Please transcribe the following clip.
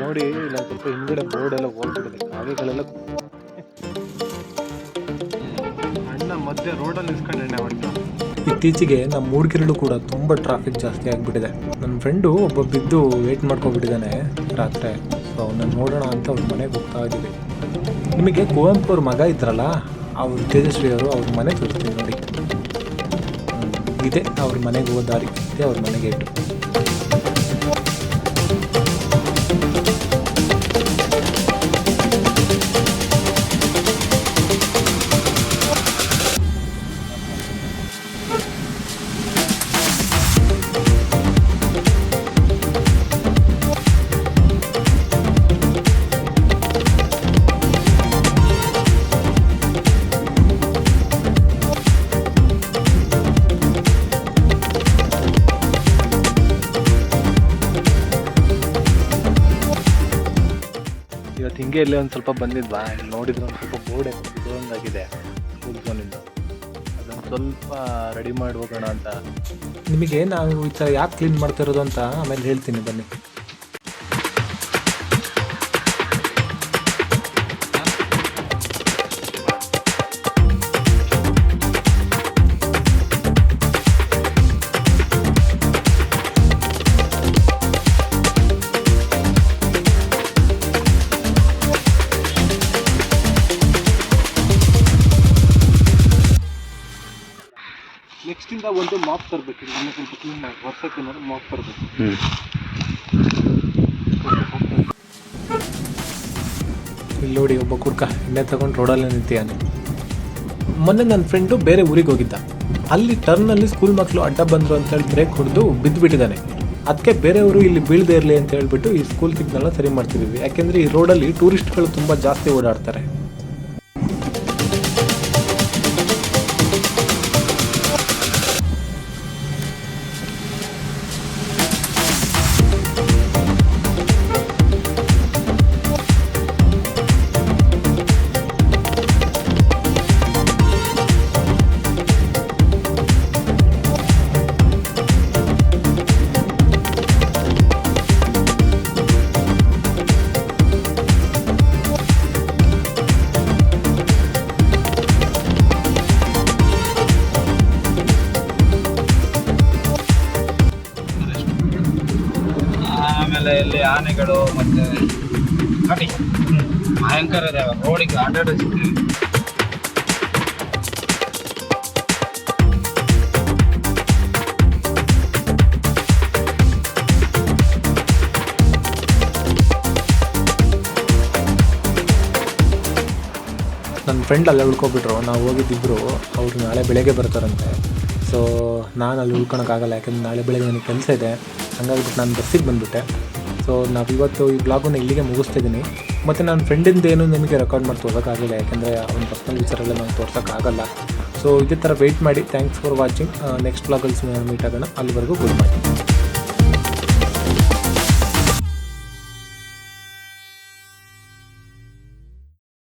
ನೋಡಿ ಇಲ್ಲ ಸ್ವಲ್ಪ ಹಿಂದ್ಗಡೆ ಬೋರ್ಡ್ ಎಲ್ಲ ಹೋಗ್ಬಿಟ್ಟಿದೆ, ಕಾಗೆಗಳೆಲ್ಲ ಅಣ್ಣ ಮಧ್ಯೆ ರೋಡಲ್ಲಿ ನಿಲ್ಸ್ಕೊಂಡು ಎಣ್ಣೆ ಹೊಡಿತಾರೆ. ಇತ್ತೀಚೆಗೆ ನಮ್ಮ ಮೂಡಿಗೆರೆಲ್ಲೂ ಕೂಡ ತುಂಬ ಟ್ರಾಫಿಕ್ ಜಾಸ್ತಿ ಆಗಿಬಿಟ್ಟಿದೆ. ನನ್ನ ಫ್ರೆಂಡು ಒಬ್ಬ ಬಿದ್ದು ವೇಟ್ ಮಾಡ್ಕೊಬಿಟ್ಟಿದ್ದಾನೆ ರಾತ್ರಿ. ಸೊ ಅವನ್ನ ನೋಡೋಣ ಅಂತ ಅವ್ರ ಮನೆಗೆ ಹೋಗ್ತಾ ಇದ್ದೀವಿ. ನಿಮಗೆ ಕುವೆಂಪು ಅವ್ರ ಮಗ ಇದ್ರಲ್ಲ, ಅವ್ರ ತೇಜಸ್ವಿ ಅವರು, ಅವ್ರ ಮನೆ ತೋರಿಸ್ತೀನಿ ನೋಡಿ. ಇದೆ ಅವ್ರ ಮನೆಗೆ ಹೋಗೋ ದಾರಿ, ಇದೆ ಅವ್ರ ಮನೆಗೆ ಇಟ್ಟು. ಇವತ್ತು ಹಿಂಗೆ ಇಲ್ಲೇ ಒಂದು ಸ್ವಲ್ಪ ಬಂದಿದ್ವಾ, ಇಲ್ಲಿ ನೋಡಿದ್ರೆ ಒಂದು ಸ್ವಲ್ಪ ಬೋರ್ಡ್ ಇದೊಂದಾಗಿದೆ ಸ್ಕೂಲ್ ಫೋನಿಂದ, ಅದನ್ನು ಸ್ವಲ್ಪ ರೆಡಿ ಮಾಡಿ ಹೋಗೋಣ ಅಂತ. ನಿಮಗೆ ನಾವು ಈ ಥರ ಯಾಕೆ ಕ್ಲೀನ್ ಮಾಡ್ತಾ ಇರೋದು ಅಂತ ಆಮೇಲೆ ಹೇಳ್ತೀನಿ, ಬನ್ನಿ. ನೆಕ್ಸ್ಟಿಂದ ಒಂದು ಮಾಪ್ ತರಬೇಕು, ಇನ್ನೂ ಸ್ವಲ್ಪ ಕ್ಲೀನ್ ಮಾಡಿ ವರ್ಷಕ್ಕೆ ಏನಾದ್ರು ಮಾಪ್ ತರಬೇಕು. ಇಲ್ಲಿ ನೋಡಿ ಒಬ್ಬ ಕುಡ್ಕ ಎಣ್ಣೆ ತಗೊಂಡು ರೋಡಲ್ಲೇ ನಿಂತಿಯಾನೆ. ಮೊನ್ನೆ ನನ್ನ ಫ್ರೆಂಡು ಬೇರೆ ಊರಿಗೆ ಹೋಗಿದ್ದ, ಅಲ್ಲಿ ಟರ್ನಲ್ಲಿ ಸ್ಕೂಲ್ ಮಕ್ಕಳು ಅಡ್ಡ ಬಂದರು ಅಂತೇಳಿ ಬ್ರೇಕ್ ಹೊಡೆದು ಬಿದ್ದುಬಿಟ್ಟಿದ್ದಾನೆ. ಅದಕ್ಕೆ ಬೇರೆಯವರು ಇಲ್ಲಿ ಬೀಳದೇ ಇರಲಿ ಅಂತ ಹೇಳ್ಬಿಟ್ಟು ಈ ಸ್ಕೂಲ್ ಕಿಟ್ನೆಲ್ಲ ಸರಿ ಮಾಡ್ತಿದ್ದೀವಿ. ಯಾಕೆಂದರೆ ಈ ರೋಡಲ್ಲಿ ಟೂರಿಸ್ಟ್ಗಳು ತುಂಬ ಜಾಸ್ತಿ ಓಡಾಡ್ತಾರೆ. ಆಮೇಲೆ ಇಲ್ಲಿ ಆನೆಗಳು ಮತ್ತೆ ಕಟಿ ಭಯಂಕರ ಇದಾವೆ, ರೋಡಿಗೆ ಅಡ್ಡಾಡಿಸ್ತೀವಿ. ನನ್ನ ಫ್ರೆಂಡ್ ಅಲ್ಲೇ ಉಳ್ಕೊಬಿಟ್ರು, ನಾವು ಹೋಗಿದ್ದಿದ್ರು. ಅವರು ನಾಳೆ ಬೆಳಗ್ಗೆ ಬರ್ತಾರಂತೆ. ಸೊ ನಾನು ಅಲ್ಲಿ ಉಳ್ಕೊಳಕ್ಕಾಗಲ್ಲ, ಯಾಕೆಂದರೆ ನಾಳೆ ಬೆಳಗ್ಗೆ ನನಗೆ ಕೆಲಸ ಇದೆ. ಹಂಗಾಗ್ಬಿಟ್ಟು ನಾನು ಬಸ್ಸಿಗೆ ಬಂದುಬಿಟ್ಟೆ. ಸೊ ನಾವಿವತ್ತು ಈ ಬ್ಲಾಗನ್ನು ಇಲ್ಲಿಗೆ ಮುಗಿಸ್ತಿದ್ದೀನಿ. ಮತ್ತು ನನ್ನ ಫ್ರೆಂಡಿಂದ ಏನು ನಿಮಗೆ ರೆಕಾರ್ಡ್ ಮಾಡಿ ತೋರ್ಸೋಕ್ಕಾಗಲ್ಲ, ಯಾಕೆಂದರೆ ಅವ್ನ ಪರ್ಸ್ನಲ್ ವಿಚಾರೆಲ್ಲ ನಾನು ತೋರ್ಸೋಕ್ಕಾಗಲ್ಲ. ಸೊ ಇದೇ ಥರ ವೆಯ್ಟ್ ಮಾಡಿ. Thanks for watching. ನೆಕ್ಸ್ಟ್ ಬ್ಲಾಗಲ್ಲಿ ಮೀಟ್ ಆಗೋಣ. ಅಲ್ಲಿವರೆಗೂ ಗುಡ್ ಬೈ.